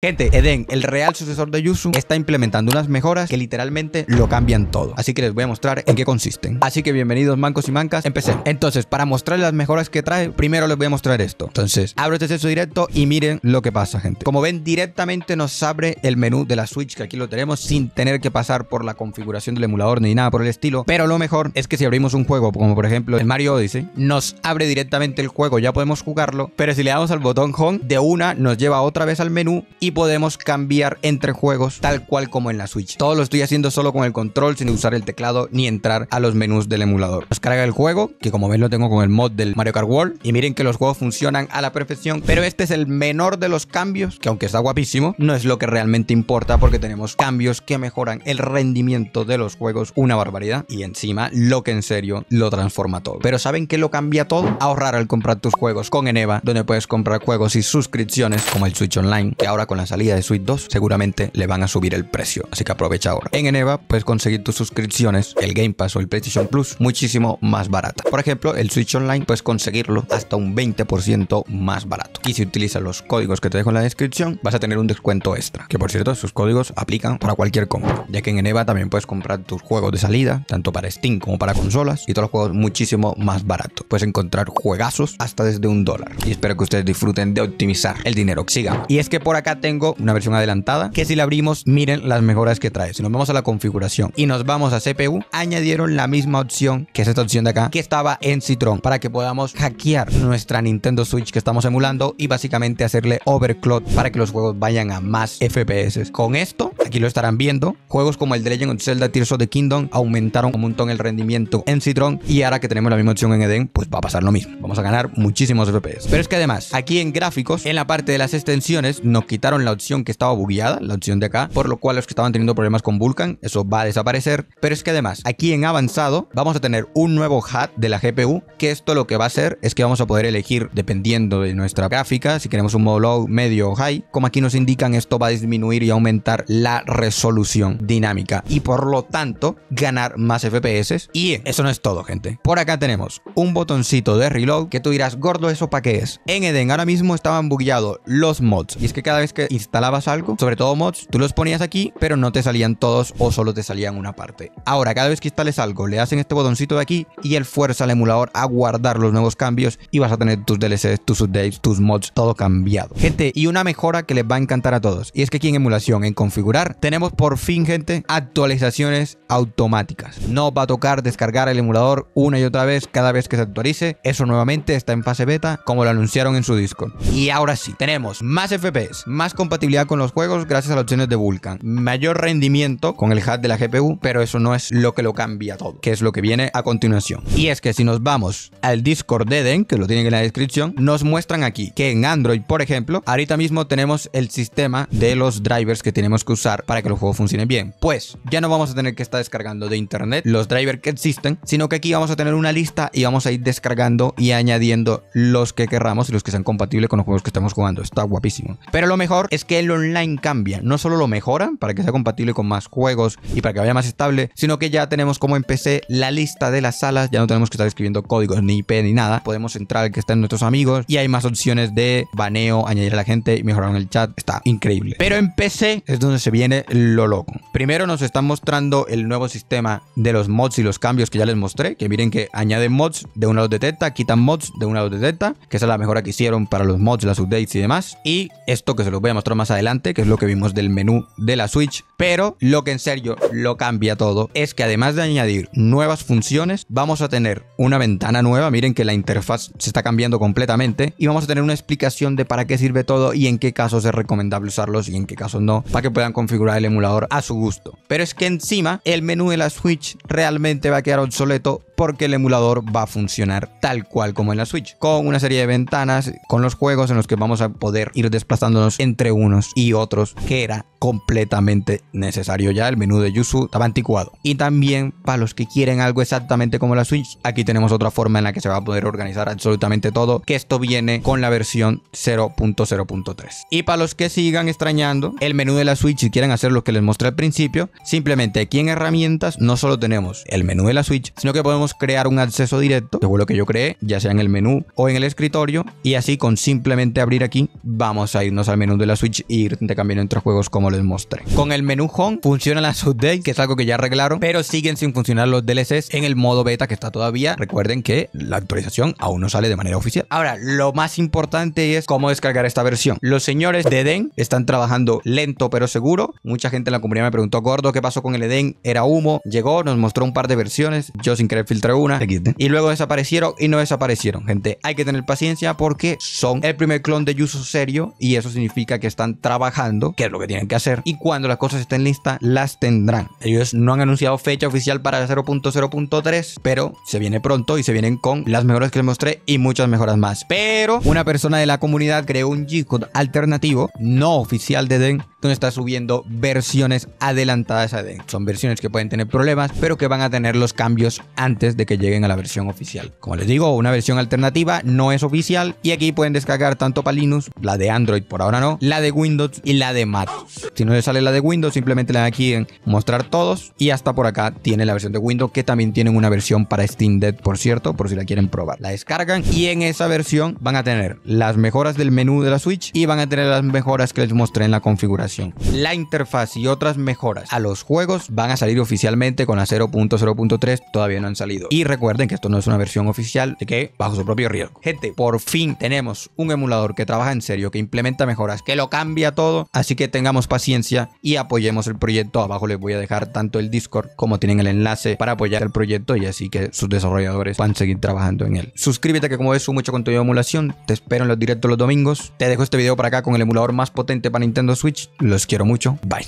Gente, Eden, el real sucesor de Yuzu, está implementando unas mejoras que literalmente lo cambian todo. Así que les voy a mostrar en qué consisten. Así que bienvenidos mancos y mancas, empecemos. Entonces, para mostrarles las mejoras que trae, primero les voy a mostrar esto. Entonces, abro este acceso directo y miren lo que pasa, gente. Como ven, directamente nos abre el menú de la Switch, que aquí lo tenemos, sin tener que pasar por la configuración del emulador ni nada por el estilo. Pero lo mejor es que si abrimos un juego, como por ejemplo el Mario Odyssey, nos abre directamente el juego, ya podemos jugarlo. Pero si le damos al botón Home, de una nos lleva otra vez al menú y podemos cambiar entre juegos tal cual como en la Switch. Todo lo estoy haciendo solo con el control, sin usar el teclado ni entrar a los menús del emulador. Nos carga el juego, que como ven lo tengo con el mod del Mario Kart World, y miren que los juegos funcionan a la perfección, pero este es el menor de los cambios, que aunque está guapísimo, no es lo que realmente importa, porque tenemos cambios que mejoran el rendimiento de los juegos una barbaridad, y encima lo que en serio lo transforma todo. Pero ¿saben qué lo cambia todo? Ahorrar al comprar tus juegos con Eneba, donde puedes comprar juegos y suscripciones como el Switch Online, que ahora con la salida de Switch 2 seguramente le van a subir el precio, así que aprovecha ahora. En Eneba puedes conseguir tus suscripciones, el Game Pass o el PlayStation Plus, muchísimo más barata. Por ejemplo, el Switch Online puedes conseguirlo hasta un 20% más barato, y si utilizas los códigos que te dejo en la descripción vas a tener un descuento extra, que por cierto sus códigos aplican para cualquier compra, ya que en Eneba también puedes comprar tus juegos de salida, tanto para Steam como para consolas, y todos los juegos muchísimo más barato. Puedes encontrar juegazos hasta desde $1, y espero que ustedes disfruten de optimizar el dinero. Sigamos. Y es que por acá tengo una versión adelantada, que si la abrimos, miren las mejoras que trae. Si nos vamos a la configuración y nos vamos a CPU, añadieron la misma opción, que es esta opción de acá, que estaba en Citron, para que podamos hackear nuestra Nintendo Switch que estamos emulando y básicamente hacerle overclock para que los juegos vayan a más FPS. Con esto, aquí lo estarán viendo, juegos como el The Legend of Zelda Tears of the Kingdom aumentaron un montón el rendimiento en Citron, y ahora que tenemos la misma opción en Eden, pues va a pasar lo mismo. Vamos a ganar muchísimos FPS. Pero es que además, aquí en gráficos, en la parte de las extensiones, nos quitaron la opción que estaba bugueada, la opción de acá, por lo cual los que estaban teniendo problemas con Vulkan, eso va a desaparecer. Pero es que además, aquí en avanzado, vamos a tener un nuevo HUD de la GPU, que esto lo que va a hacer es que vamos a poder elegir, dependiendo de nuestra gráfica, si queremos un modo low, medio o high. Como aquí nos indican, esto va a disminuir y aumentar la resolución dinámica, y por lo tanto, ganar más FPS. Y eso no es todo, gente. Por acá tenemos un botoncito de reload, que tú dirás, gordo, ¿eso para qué es? En Eden ahora mismo estaban bugueados los mods, y es que cada vez que instalabas algo, sobre todo mods, tú los ponías aquí, pero no te salían todos o solo te salían una parte. Ahora, cada vez que instales algo, le hacen este botoncito de aquí y él fuerza al emulador a guardar los nuevos cambios, y vas a tener tus DLCs, tus updates, tus mods, todo cambiado. Gente, y una mejora que les va a encantar a todos, y es que aquí en emulación, en configurar, tenemos por fin, gente, actualizaciones automáticas. No va a tocar descargar el emulador una y otra vez cada vez que se actualice. Eso nuevamente está en fase beta, como lo anunciaron en su Discord. Y ahora sí, tenemos más FPS, más compatibilidad con los juegos gracias a las opciones de Vulkan, mayor rendimiento con el HUD de la GPU, pero eso no es lo que lo cambia todo, que es lo que viene a continuación. Y es que si nos vamos al Discord de Eden, que lo tienen en la descripción, nos muestran aquí que en Android, por ejemplo, ahorita mismo tenemos el sistema de los drivers que tenemos que usar para que los juegos funcionen bien. Pues ya no vamos a tener que estar descargando de internet los drivers que existen, sino que aquí vamos a tener una lista y vamos a ir descargando y añadiendo los que querramos y los que sean compatibles con los juegos que estamos jugando. Está guapísimo. Pero lo mejor es que el online cambia. No solo lo mejoran para que sea compatible con más juegos y para que vaya más estable, sino que ya tenemos como en PC la lista de las salas. Ya no tenemos que estar escribiendo códigos ni IP ni nada. Podemos entrar al que está en nuestros amigos, y hay más opciones de baneo, añadir a la gente y mejorar en el chat. Está increíble. Pero en PC es donde se viene lo loco. Primero nos están mostrando el nuevo sistema de los mods y los cambios que ya les mostré, que miren que añaden mods, de una los detecta, quitan mods, de una los detecta, que esa es la mejora que hicieron para los mods, las updates y demás. Y esto que se los voy a mostrar más adelante, que es lo que vimos del menú de la Switch. Pero lo que en serio lo cambia todo es que además de añadir nuevas funciones, vamos a tener una ventana nueva. Miren que la interfaz se está cambiando completamente, y vamos a tener una explicación de para qué sirve todo y en qué casos es recomendable usarlos y en qué casos no, para que puedan configurar el emulador a su gusto. Pero es que encima el menú de la Switch realmente va a quedar obsoleto, porque el emulador va a funcionar tal cual como en la Switch, con una serie de ventanas, con los juegos en los que vamos a poder ir desplazándonos entre unos y otros, que era completamente necesario ya. El menú de Yuzu estaba anticuado. Y también para los que quieren algo exactamente como la Switch, aquí tenemos otra forma en la que se va a poder organizar absolutamente todo, que esto viene con la versión 0.0.3. Y para los que sigan extrañando el menú de la Switch y quieren hacer lo que les mostré al principio, simplemente aquí en herramientas no solo tenemos el menú de la Switch, sino que podemos podemos crear un acceso directo, que fue lo que yo creé, ya sea en el menú o en el escritorio, y así con simplemente abrir aquí vamos a irnos al menú de la Switch e ir intercambiando entre juegos como les mostré. Con el menú Home funcionan las updates, que es algo que ya arreglaron, pero siguen sin funcionar los DLCs en el modo beta que está todavía. Recuerden que la actualización aún no sale de manera oficial. Ahora, lo más importante es cómo descargar esta versión. Los señores de Eden están trabajando lento pero seguro. Mucha gente en la comunidad me preguntó, gordo, ¿qué pasó con el Eden? Era humo. Llegó, nos mostró un par de versiones. Yo sin querer filtré una. Y luego desaparecieron y no desaparecieron. Gente, hay que tener paciencia porque son el primer clon de Yuzu serio y eso significa que están trabajando, que es lo que tienen que hacer. Y cuando las cosas estén listas, las tendrán. Ellos no han anunciado fecha oficial para 0.0.3, pero se viene pronto y se vienen con las mejoras que les mostré y muchas mejoras más. Pero una persona de la comunidad creó un G-Code alternativo, no oficial de Eden, donde está subiendo versiones adelantadas a Eden. Son versiones que pueden tener problemas, pero que van a tener los cambios antes de que lleguen a la versión oficial. Como les digo, una versión alternativa no es oficial y aquí pueden descargar tanto para Linux, la de Android por ahora no, la de Windows y la de Mac. Si no les sale la de Windows, simplemente le dan aquí en mostrar todos y hasta por acá tiene la versión de Windows, que también tienen una versión para Steam Deck, por cierto, por si la quieren probar. La descargan y en esa versión van a tener las mejoras del menú de la Switch y van a tener las mejoras que les mostré en la configuración. La interfaz y otras mejoras a los juegos van a salir oficialmente con la 0.0.3, todavía no han salido. Y recuerden que esto no es una versión oficial, así que bajo su propio riesgo. Gente, por fin tenemos un emulador que trabaja en serio, que implementa mejoras, que lo cambia todo, así que tengamos paciencia y apoyemos el proyecto. Abajo les voy a dejar tanto el Discord como tienen el enlace para apoyar el proyecto y así que sus desarrolladores puedan seguir trabajando en él. Suscríbete, que como ves subo mucho contenido de emulación. Te espero en los directos los domingos. Te dejo este video para acá con el emulador más potente para Nintendo Switch. Los quiero mucho. Bye.